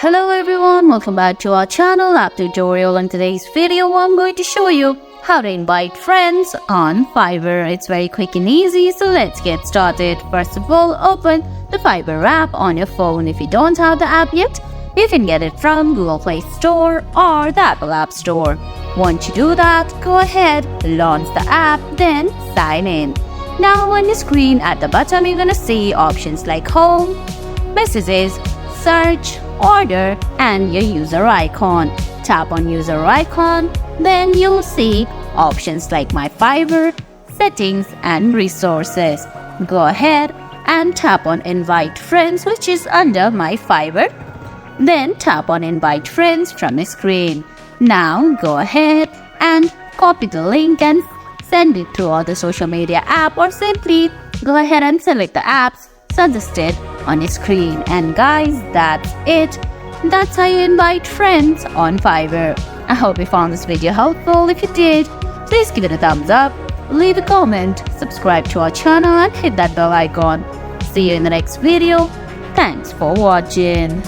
Hello everyone, welcome back to our channel app tutorial. In today's video I'm going to show you how to invite friends on Fiverr. It's very quick and easy, so let's get started. First of all, open the Fiverr app on your phone. If you don't have the app yet, you can get it from Google Play Store or the Apple App Store. Once you do that, go ahead, launch the app, then sign in. Now on the screen at the bottom you're gonna see options like home, messages, search, order, and your user icon. Tap on user icon, then you'll see options like my Fiverr, settings, and resources. Go ahead and tap on invite friends, which is under my Fiverr. Then tap on invite friends from the screen. Now go ahead and copy the link and send it to all the social media app, or simply go ahead and select the apps suggested on your screen. And guys, that's it. That's how you invite friends on Fiverr. I hope you found this video helpful. If you did, please give it a thumbs up, leave a comment, subscribe to our channel, and hit that bell icon. See you in the next video. Thanks for watching.